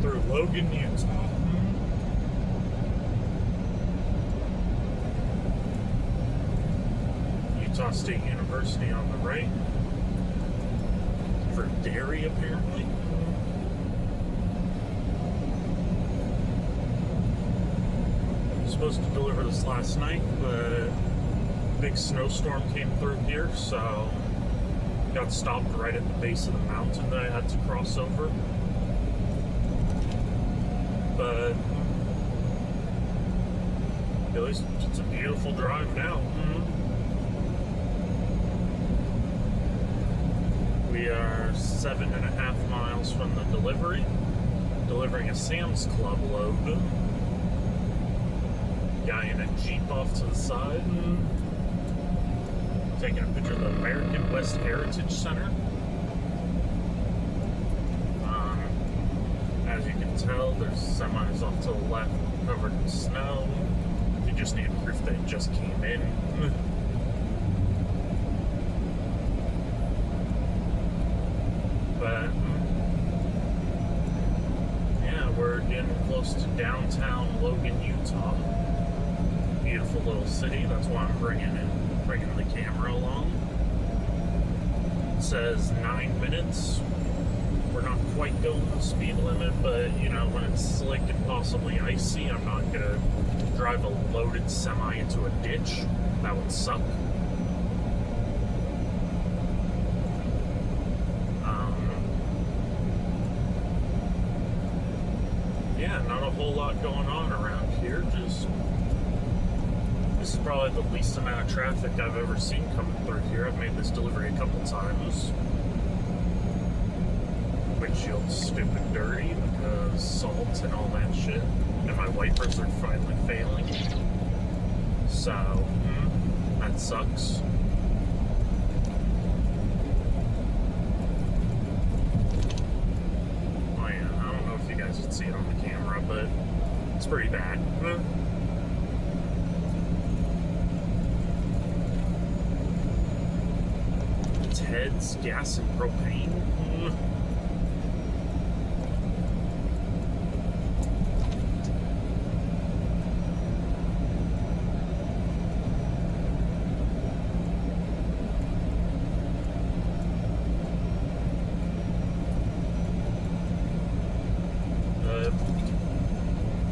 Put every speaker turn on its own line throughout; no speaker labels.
through Logan, Utah. Utah State University on the right. For dairy, apparently. Supposed to deliver this last night, but big snowstorm came through here, so got stopped right at the base of the mountain that I had to cross over. But at least it's a beautiful drive now. We are 7.5 miles from the delivery, delivering a Sam's Club load. Guy in a Jeep off to the side, taking a picture of the American West Heritage Center. As you can tell, there's semis off to the left covered in snow. You just need proof that it just came in. But yeah, we're getting close to downtown Logan, Utah. Beautiful little city. That's why I'm bringing the camera along. It says 9 minutes. We're not quite going the speed limit, but you know, when it's slick and possibly icy, I'm not gonna drive a loaded semi into a ditch. That would suck. Yeah, not a whole lot going on around here. This is probably the least amount of traffic I've ever seen coming through here. I've made this delivery a couple times. Windshield's stupid dirty because salt and all that shit. And my wipers are finally failing. So, that sucks. Oh yeah, I don't know if you guys can see it on the camera, but it's pretty bad. Ted's Gas and Propane.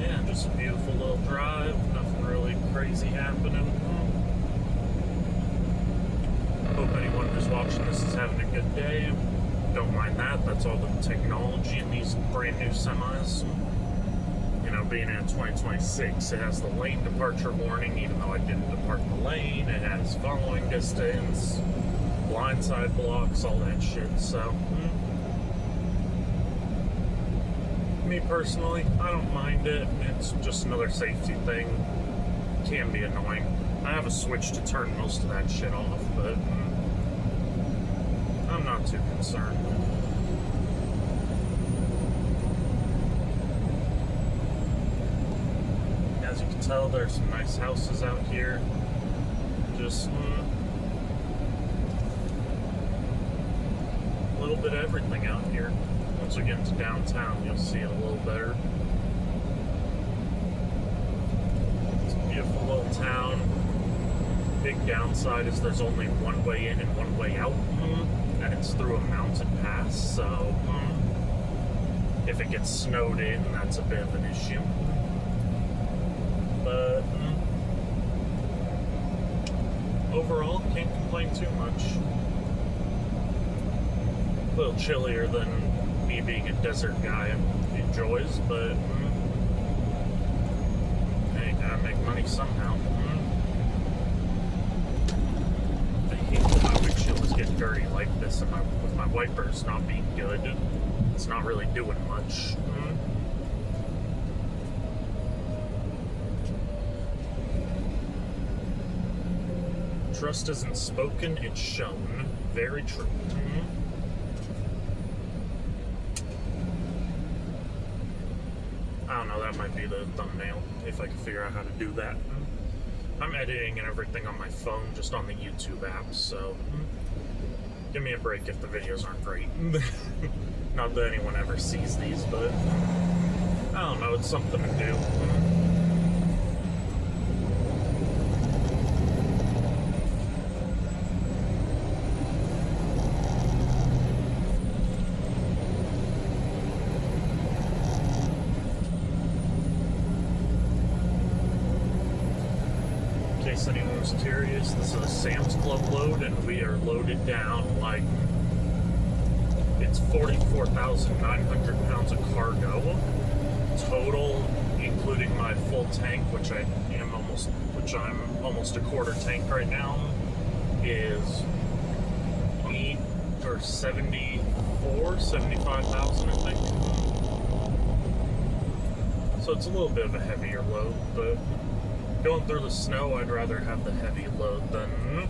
Yeah, just a beautiful little drive. Nothing really crazy happening. Hope anyone who's watching this is having a good day. Don't mind that. That's all the technology in these brand new semis. You know, being in 2026, it has the lane departure warning, even though I didn't depart the lane. It has following distance, blindside blocks, all that shit. So, me personally, I don't mind it. It's just another safety thing. Can be annoying. I have a switch to turn most of that shit off, but I'm not too concerned. As you can tell, there's some nice houses out here. Just a little bit of everything out here. Once we get into downtown, you'll see it a little better. It's a beautiful little town. Big downside is there's only one way in and one way out, and it's through a mountain pass, so if it gets snowed in, that's a bit of an issue. But overall, can't complain too much. A little chillier than me being a desert guy enjoys, but hey, gotta make money somehow. I hate that my windshield is getting dirty like this, and with my wipers not being good, it's not really doing much. Trust isn't spoken, it's shown. Very true. I don't know, that might be the thumbnail, if I can figure out how to do that. I'm editing and everything on my phone, just on the YouTube app, so Give me a break if the videos aren't great. Not that anyone ever sees these, but I don't know, it's something to do. In case anyone was curious, this is a Sam's Club load, and we are loaded down like it's 44,900 pounds of cargo total, including my full tank, which I'm almost a quarter tank right now, is 75,000, I think. So it's a little bit of a heavier load, but going through the snow, I'd rather have the heavy load than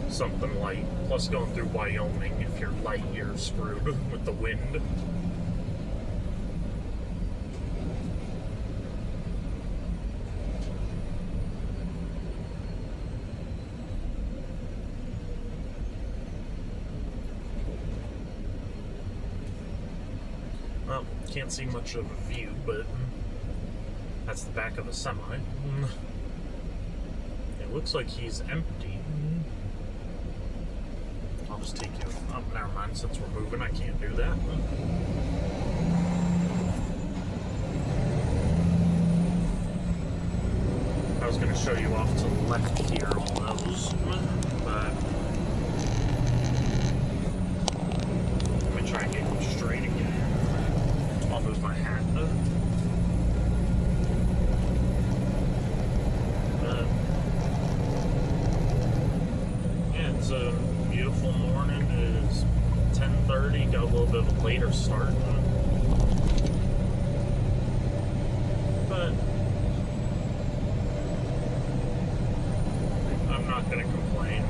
something light. Plus, going through Wyoming, if you're light, you're screwed with the wind. Well, can't see much of a view, but that's the back of a semi. It looks like he's empty. I'll just take you. Oh, never mind. Since we're moving, I can't do that. I was going to show you off to the left here, all those, but let me try and get them straight again. I'll move my hat. Yeah, it's a beautiful morning. It is 10:30. Got a little bit of a later start, but I'm not going to complain.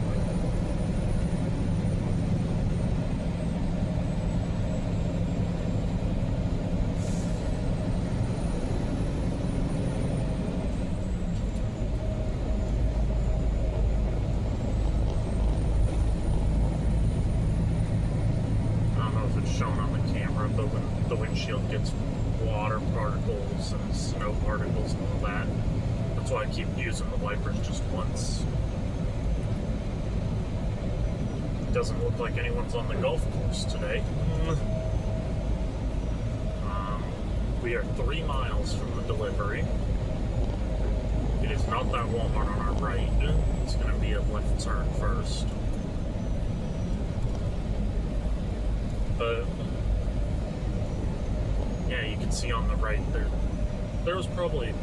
Shown on the camera, but when the windshield gets water particles and snow particles and all that, that's why I keep using the wipers just once. Doesn't look like anyone's on the golf course today. We are 3 miles from the delivery. It is not that Walmart on our right. It's going to be a left turn first. But yeah, you can see on the right there was probably,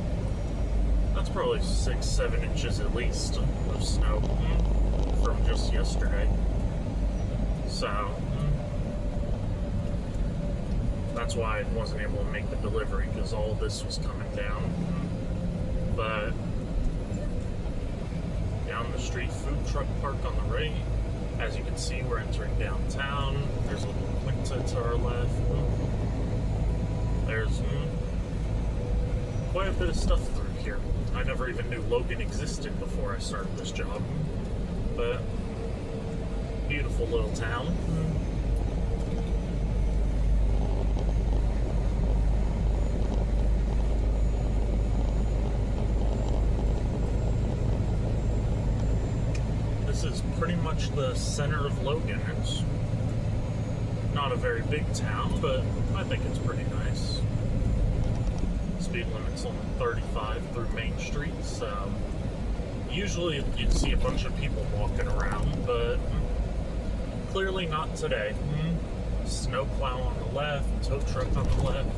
that's probably 6-7 inches at least of snow from just yesterday. So that's why I wasn't able to make the delivery, because all this was coming down. But down the street, food truck park on the right. As you can see, we're entering downtown. There's a little Quinta to our left. There's quite a bit of stuff through here. I never even knew Logan existed before I started this job. But beautiful little town. This is pretty much the center of Logan. It's not a very big town, but I think it's pretty nice. Speed limit's only 35 through Main Street, so usually you'd see a bunch of people walking around, but clearly not today. Snow plow on the left, tow truck on the left.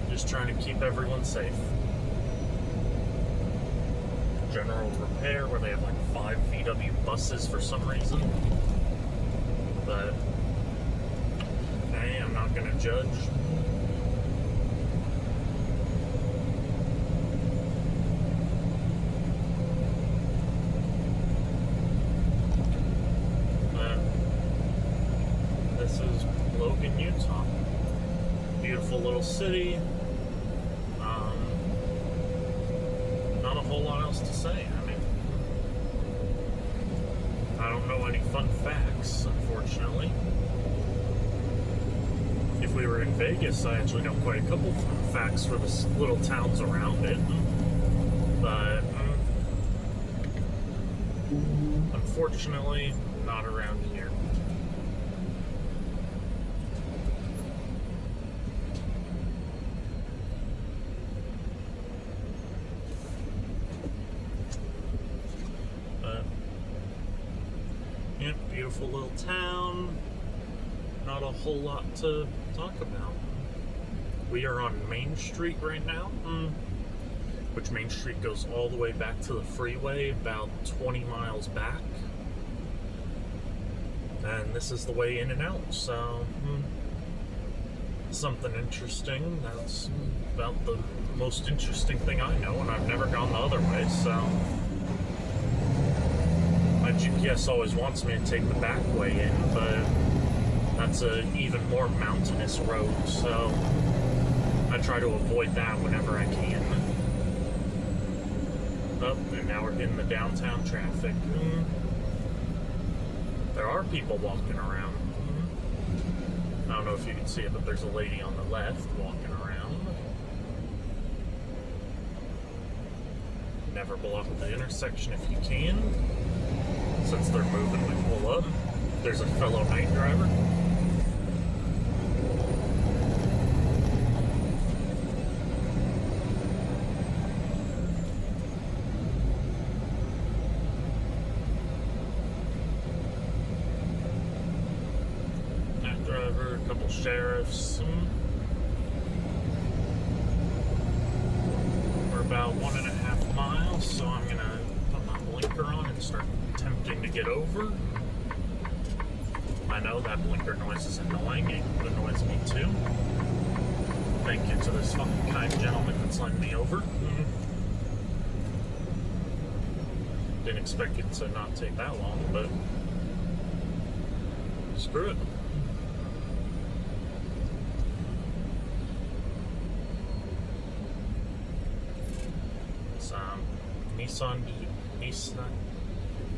Just trying to keep everyone safe. General repair, where they have like 5 VW buses for some reason. But hey, I'm not gonna judge. This is Logan, Utah. Beautiful little city. Not a whole lot else to say. I mean, I don't don't know any fun facts, unfortunately. If we were in Vegas, I actually know quite a couple fun facts for the little towns around it. But unfortunately, not around here. But yeah, beautiful little town. Not a whole lot to talk about. We are on Main Street right now, which Main Street goes all the way back to the freeway, about 20 miles back. And this is the way in and out, so something interesting. That's about the most interesting thing I know, and I've never gone the other way, so my GPS always wants me to take the back way in, but that's an even more mountainous road, so I try to avoid that whenever I can. Oh, and now we're getting the downtown traffic. There are people walking around. I don't know if you can see it, but there's a lady on the left walking around. Never block the intersection if you can. Since they're moving, we pull up. There's a fellow night driver. A couple sheriffs. We're about 1.5 miles, so I'm gonna put my blinker on and start attempting to get over. I know that blinker noise is annoying. It annoys me too. Thank you to this fucking kind gentleman that's letting me over. Didn't expect it to not take that long, but screw it.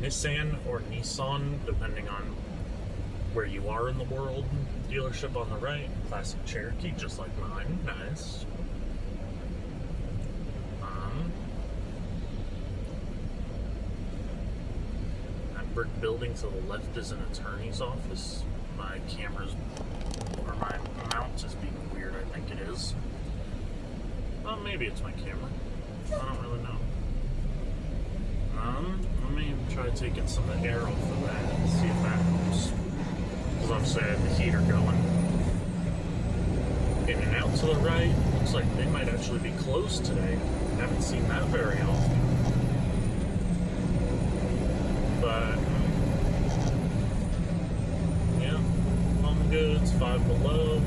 Nissan or Nissan, depending on where you are in the world. Dealership on the right, classic Cherokee, just like mine. Nice. That brick building to the left is an attorney's office. My camera's, or my mount is being weird, I think it is. Well, maybe it's my camera. I don't really know. Let me try taking some of the air off of that and see if that helps. Because obviously I have the heater going. In and out to the right. Looks like they might actually be closed today. Haven't seen that very often. But, yeah. Home Goods, Five Below.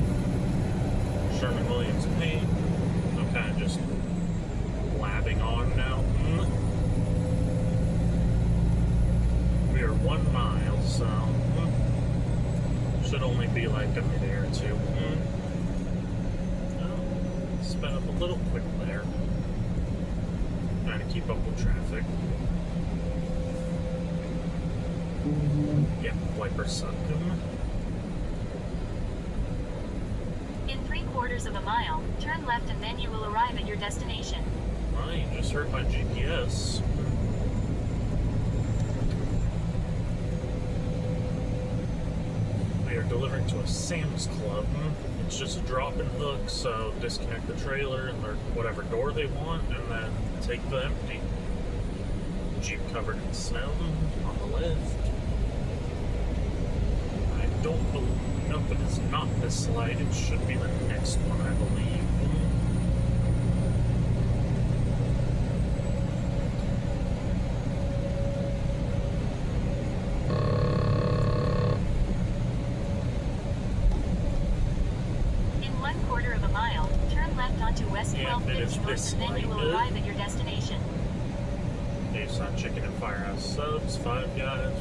Sherman-Williams Paint. I'm kind of just blabbing on now. We are 1 mile, so should only be like a minute or two. Sped up a little quick there. Trying to keep up with traffic. Yep, wipers suck.
In 3/4 of a mile, turn left and then you will arrive at your destination.
Well, you just heard my GPS. We are delivering to a Sam's Club. It's just a drop and hook, so disconnect the trailer and whatever door they want, and then take the empty. Jeep covered in snow on the left. I don't believe, nope, it is not this light. It should be the next one, I believe.
And then you will arrive at your destination.
Dave's Hot Chicken and Firehouse Subs, Five Guys.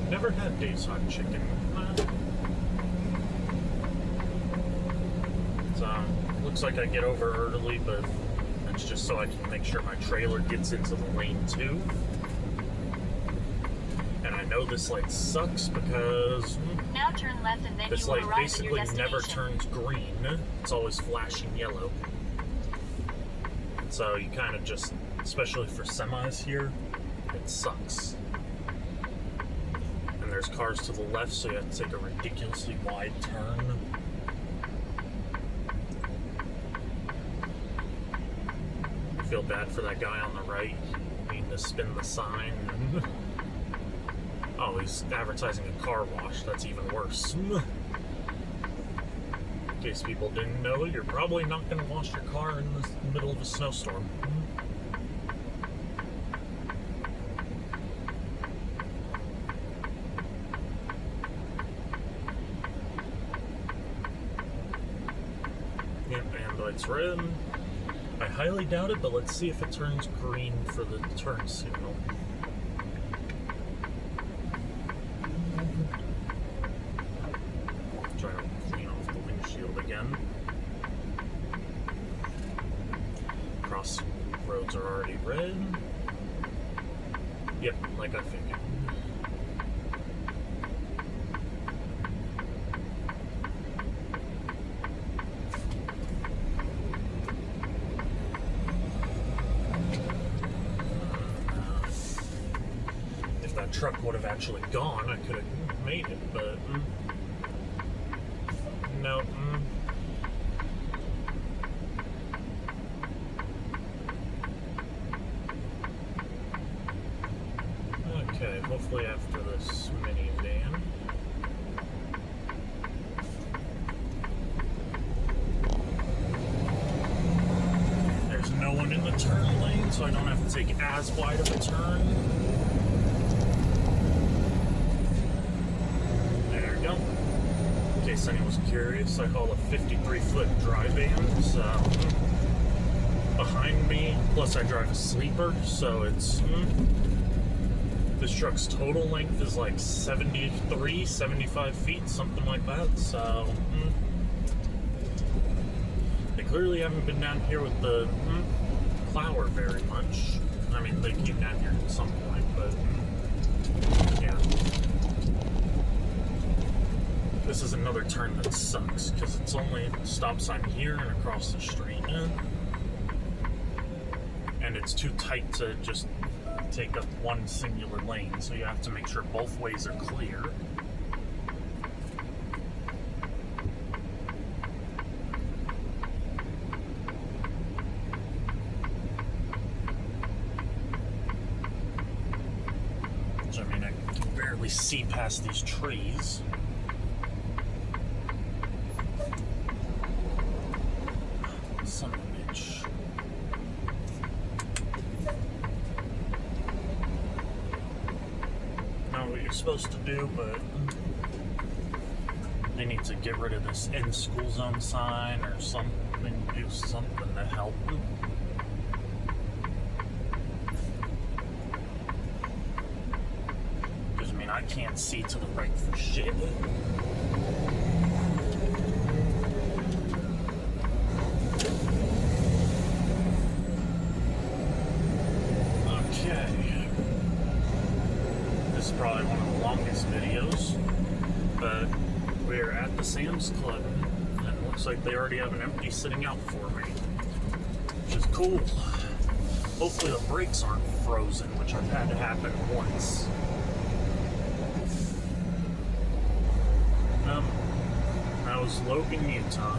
Never had Dave's Hot Chicken. So, looks like I get over early, but that's just so I can make sure my trailer gets into the lane too. And I I know this light sucks because
Now turn left and then
this
you will
light
arrive at your
basically
destination.
never turns green. It's always flashing yellow. So you kind of just, especially for semis here, it sucks. And there's cars to the left, so you have to take a ridiculously wide turn. I feel bad for that guy on the right, needing to spin the sign. Oh, he's advertising a car wash. That's even worse. In case people didn't know, you're probably not going to wash your car in the middle of a snowstorm. Yep, and lights red. I highly doubt it, but let's see if it turns green for the turn signal. Try to clean off the windshield again. Cross roads are already red. Yep, like I figured. If that truck would have actually gone, I could have made it, but no. Okay, hopefully after this minivan. There's no one in the turn lane, so I don't have to take as wide of a turn. There we go. In case anyone's curious, I haul a 53-foot dry van, so behind me, plus I drive a sleeper, so it's this truck's total length is like 73, 75 feet, something like that, so they clearly haven't been down here with the plower very much. I mean, they came down here at some point, but yeah. This is another turn that sucks, because it's only a stop sign here and across the street. And it's too tight to just take up one singular lane, so you have to make sure both ways are clear. Which, I mean, I can barely see past these trees. Son of a bitch. Not what you're supposed to do, but they need to get rid of this end school zone sign or something, do something to help. Because, I mean, I can't see to the right for shit. Okay. This is probably one of the longest videos, but we're at the Sam's Club, and it looks like they already have an empty sitting out for me, which is cool. Hopefully the brakes aren't frozen, which I've had to happen once. That was Logan, Utah.